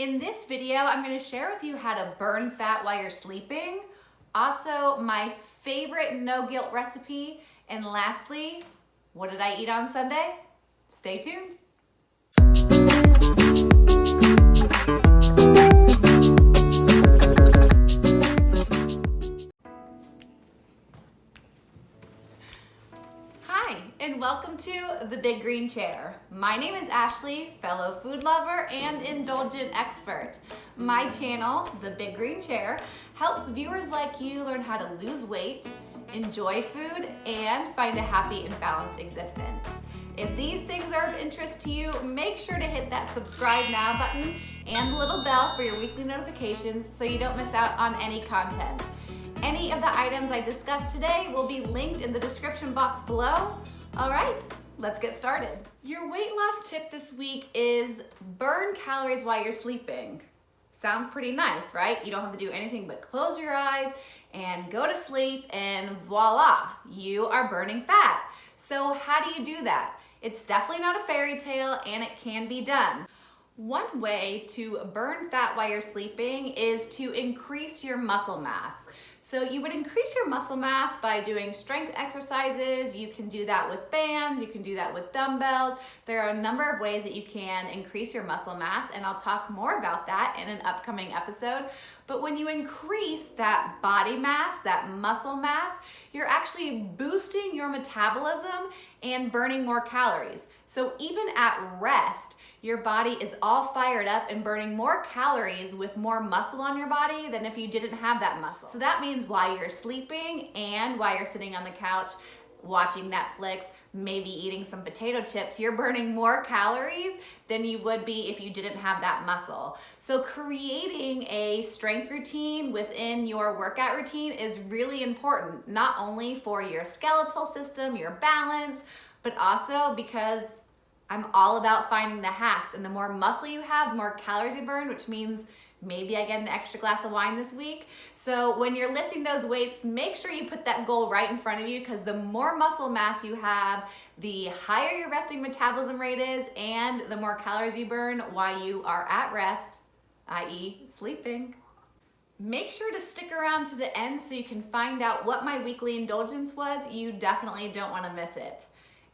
In this video, I'm going to share with you how to burn fat while you're sleeping, also my favorite no-guilt recipe, and lastly, what did I eat on Sunday? Stay tuned. And welcome to The Big Green Chair. My name is Ashley, fellow food lover and indulgent expert. My channel, The Big Green Chair, helps viewers like you learn how to lose weight, enjoy food, and find a happy and balanced existence. If these things are of interest to you, make sure to hit that subscribe now button and the little bell for your weekly notifications so you don't miss out on any content. Any of the items I discussed today will be linked in the description box below. All right, let's get started. Your weight loss tip this week is burn calories while you're sleeping. Sounds pretty nice, right? You don't have to do anything but close your eyes and go to sleep and voila, you are burning fat. So how do you do that? It's definitely not a fairy tale and it can be done. One way to burn fat while you're sleeping is to increase your muscle mass. So you would increase your muscle mass by doing strength exercises. You can do that with bands, you can do that with dumbbells. There are a number of ways that you can increase your muscle mass, and I'll talk more about that in an upcoming episode. But when you increase that body mass, that muscle mass, you're actually boosting your metabolism and burning more calories. So even at rest, your body is all fired up and burning more calories with more muscle on your body than if you didn't have that muscle. So that means while you're sleeping and while you're sitting on the couch watching Netflix, maybe eating some potato chips, you're burning more calories than you would be if you didn't have that muscle. So creating a strength routine within your workout routine is really important, not only for your skeletal system, your balance, but also because I'm all about finding the hacks, and the more muscle you have, the more calories you burn, which means maybe I get an extra glass of wine this week. So when you're lifting those weights, make sure you put that goal right in front of you, because the more muscle mass you have, the higher your resting metabolism rate is, and the more calories you burn while you are at rest, i.e. sleeping. Make sure to stick around to the end so you can find out what my weekly indulgence was. You definitely don't want to miss it.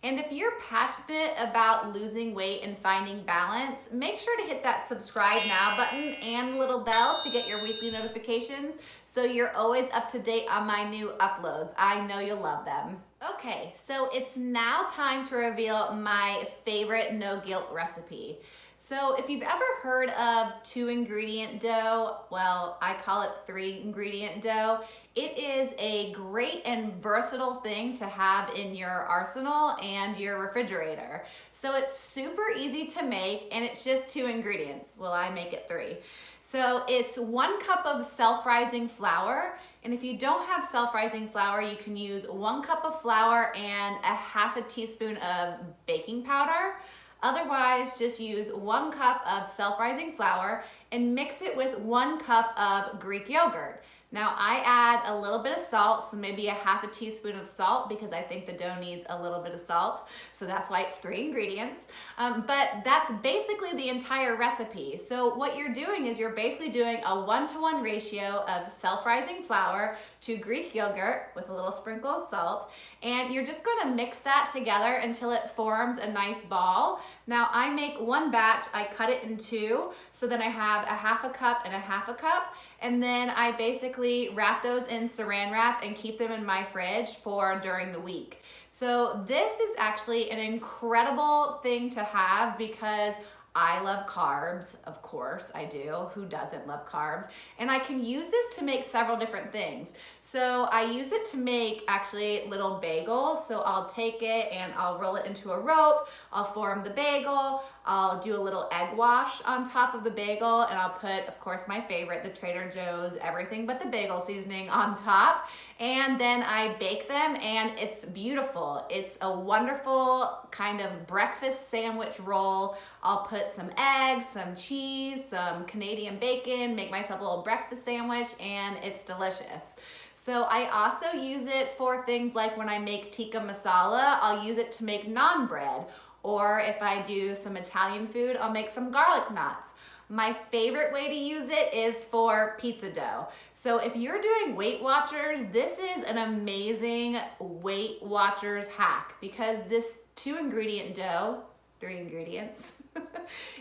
And if you're passionate about losing weight and finding balance, make sure to hit that subscribe now button and little bell to get your weekly notifications so you're always up to date on my new uploads. I know you'll love them. Okay, so it's now time to reveal my favorite no-guilt recipe. So if you've ever heard of 2-ingredient dough, well, I call it 3-ingredient dough. It is a great and versatile thing to have in your arsenal and your refrigerator. So it's super easy to make, and it's just 2 ingredients. Well, I make it 3. So it's 1 cup of self-rising flour. And if you don't have self-rising flour, you can use 1 cup of flour and a half a teaspoon of baking powder. Otherwise, just use 1 cup of self-rising flour and mix it with 1 cup of Greek yogurt. Now I add a little bit of salt, so maybe a half a teaspoon of salt, because I think the dough needs a little bit of salt. So that's why it's 3 ingredients. But that's basically the entire recipe. So what you're doing is you're basically doing a 1-to-1 ratio of self-rising flour to Greek yogurt with a little sprinkle of salt. And you're just gonna mix that together until it forms a nice ball. Now I make 1 batch, I cut it in 2, so then I have a half a cup and a half a cup. And then I basically wrap those in saran wrap and keep them in my fridge for during the week. So this is actually an incredible thing to have because I love carbs, of course I do. Who doesn't love carbs? And I can use this to make several different things. So I use it to make actually little bagels. So I'll take it and I'll roll it into a rope. I'll form the bagel. I'll do a little egg wash on top of the bagel, and I'll put, of course, my favorite, the Trader Joe's everything but the bagel seasoning on top. And then I bake them, and it's beautiful. It's a wonderful kind of breakfast sandwich roll. I'll put some eggs, some cheese, some Canadian bacon, make myself a little breakfast sandwich, and it's delicious. So I also use it for things like when I make tikka masala, I'll use it to make naan bread. Or if I do some Italian food, I'll make some garlic knots. My favorite way to use it is for pizza dough. So if you're doing Weight Watchers, this is an amazing Weight Watchers hack because this 2-ingredient dough, 3 ingredients,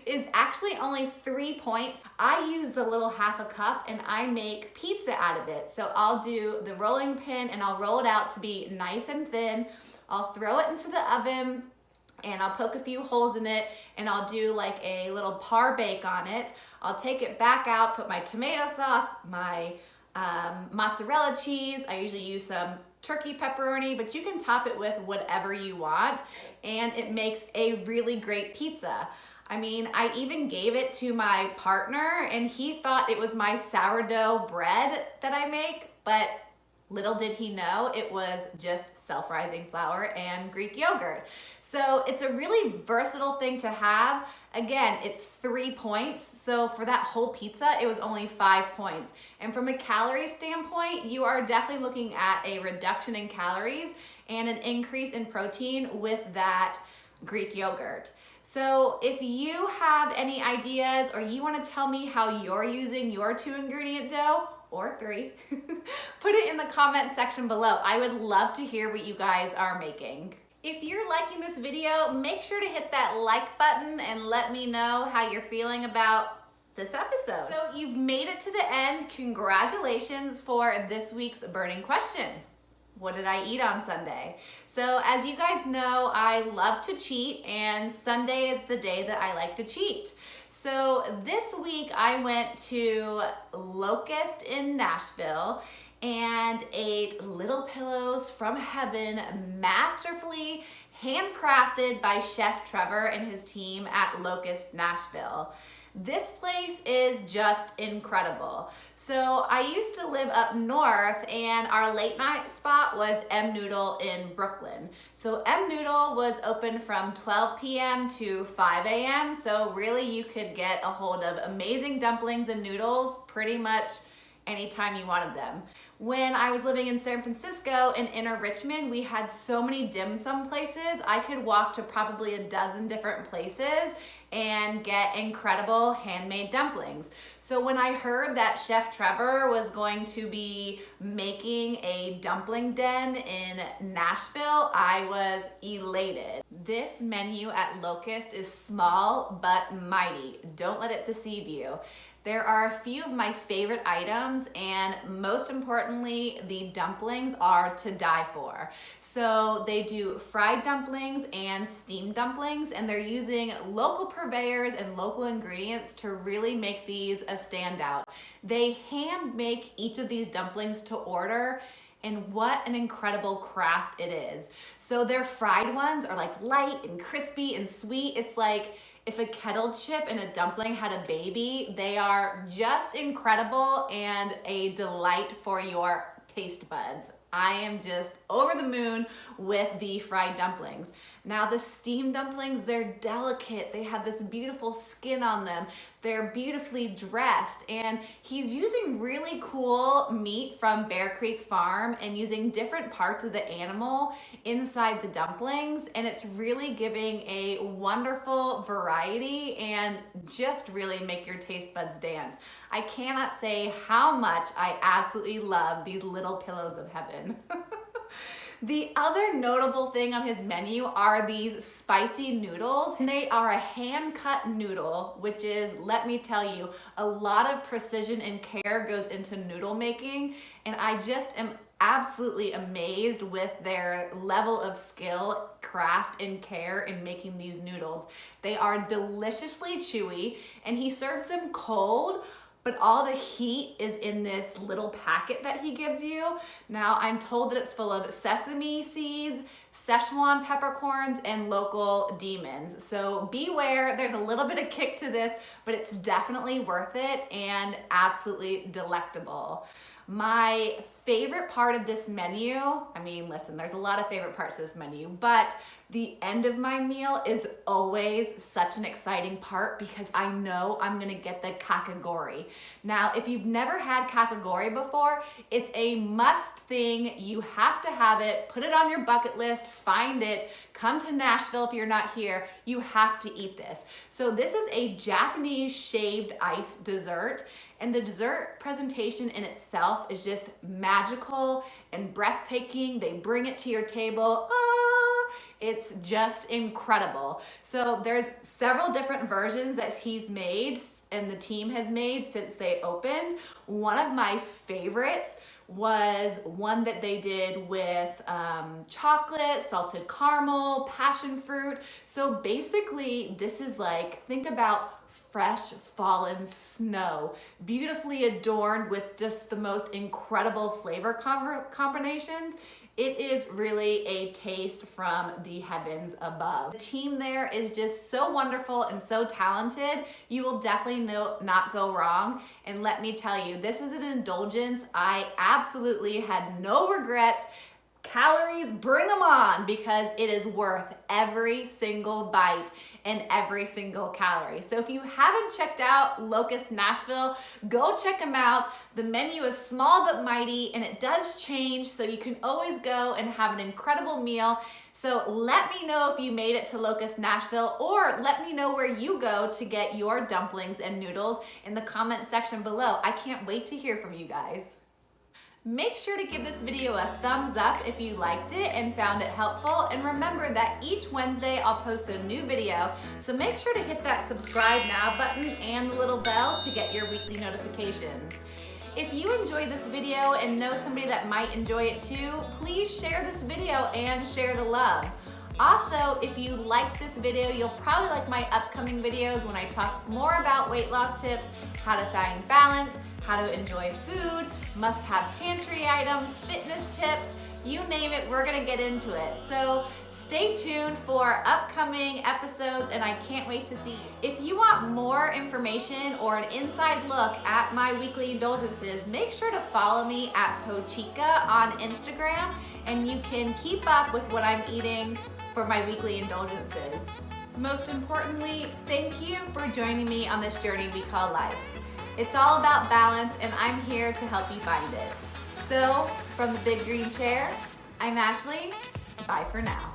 is actually only 3 points. I use the little half a cup and I make pizza out of it. So I'll do the rolling pin and I'll roll it out to be nice and thin. I'll throw it into the oven and I'll poke a few holes in it and I'll do like a little par bake on it. I'll take it back out, put my tomato sauce, my mozzarella cheese. I usually use some turkey pepperoni, but you can top it with whatever you want, and it makes a really great pizza. I mean, I even gave it to my partner and he thought it was my sourdough bread that I make, but little did he know it was just self-rising flour and Greek yogurt. So it's a really versatile thing to have. Again, it's 3 points. So for that whole pizza, it was only 5 points. And from a calorie standpoint, you are definitely looking at a reduction in calories and an increase in protein with that Greek yogurt. So if you have any ideas or you want to tell me how you're using your 2-ingredient dough, or 3, put it in the comment section below. I would love to hear what you guys are making. If you're liking this video, make sure to hit that like button and let me know how you're feeling about this episode. So you've made it to the end. Congratulations for this week's burning question. What did I eat on Sunday? So as you guys know, I love to cheat, and Sunday is the day that I like to cheat. So this week I went to Locust in Nashville and ate Little Pillows from Heaven, masterfully handcrafted by Chef Trevor and his team at Locust Nashville. This place is just incredible. So I used to live up north and our late night spot was M Noodle in Brooklyn. So M Noodle was open from 12 p.m. to 5 a.m. So really you could get a hold of amazing dumplings and noodles pretty much anytime you wanted them. When I was living in San Francisco in Inner Richmond, we had so many dim sum places. I could walk to probably a dozen different places and get incredible handmade dumplings. So when I heard that Chef Trevor was going to be making a dumpling den in Nashville, I was elated. This menu at Locust is small but mighty. Don't let it deceive you. There are a few of my favorite items, and most importantly, the dumplings are to die for. So they do fried dumplings and steamed dumplings, and they're using local purveyors and local ingredients to really make these a standout. They hand make each of these dumplings to order, and what an incredible craft it is. So their fried ones are like light and crispy and sweet. It's like if a kettle chip and a dumpling had a baby. They are just incredible and a delight for your taste buds. I am just over the moon with the fried dumplings. Now the steamed dumplings, they're delicate. They have this beautiful skin on them. They're beautifully dressed, and he's using really cool meat from Bear Creek Farm and using different parts of the animal inside the dumplings, and it's really giving a wonderful variety and just really make your taste buds dance. I cannot say how much I absolutely love these Little Pillows of Heaven. The other notable thing on his menu are these spicy noodles. They are a hand-cut noodle, which is, let me tell you, a lot of precision and care goes into noodle making, and I just am absolutely amazed with their level of skill, craft, and care in making these noodles. They are deliciously chewy, and he serves them cold, but all the heat is in this little packet that he gives you. Now, I'm told that it's full of sesame seeds, Szechuan peppercorns, and local demons. So beware, there's a little bit of kick to this, but it's definitely worth it and absolutely delectable. My favorite part of this menu, I mean, listen, there's a lot of favorite parts of this menu, but the end of my meal is always such an exciting part because I know I'm gonna get the kakigori. Now, if you've never had kakigori before, it's a must thing. You have to have it, put it on your bucket list, find it, come to Nashville if you're not here, you have to eat this. So this is a Japanese shaved ice dessert, and the dessert presentation in itself is just magical and breathtaking. They bring it to your table. It's just incredible. So there's several different versions that he's made and the team has made since they opened. One of my favorites was one that they did with chocolate, salted caramel, passion fruit. So basically this is like, think about fresh fallen snow, beautifully adorned with just the most incredible flavor combinations. It is really a taste from the heavens above. The team there is just so wonderful and so talented. You will definitely not go wrong. And let me tell you, this is an indulgence. I absolutely had no regrets. Calories, bring them on, because it is worth every single bite and every single calorie. So if you haven't checked out Locust Nashville, go check them out. The menu is small but mighty, and it does change, so you can always go and have an incredible meal. So let me know if you made it to Locust Nashville, or let me know where you go to get your dumplings and noodles in the comment section below. I can't wait to hear from you guys. Make sure to give this video a thumbs up if you liked it and found it helpful. And remember that each Wednesday I'll post a new video, so make sure to hit that subscribe now button and the little bell to get your weekly notifications. If you enjoyed this video and know somebody that might enjoy it too, please share this video and share the love. Also, if you like this video, you'll probably like my upcoming videos when I talk more about weight loss tips, how to find balance, how to enjoy food, must-have pantry items, fitness tips, you name it, we're gonna get into it. So stay tuned for upcoming episodes, and I can't wait to see you. If you want more information or an inside look at my weekly indulgences, make sure to follow me at Pochica on Instagram, and you can keep up with what I'm eating for my weekly indulgences. Most importantly, thank you for joining me on this journey we call life. It's all about balance, and I'm here to help you find it. So, from the Big Green Chair, I'm Ashley. Bye for now.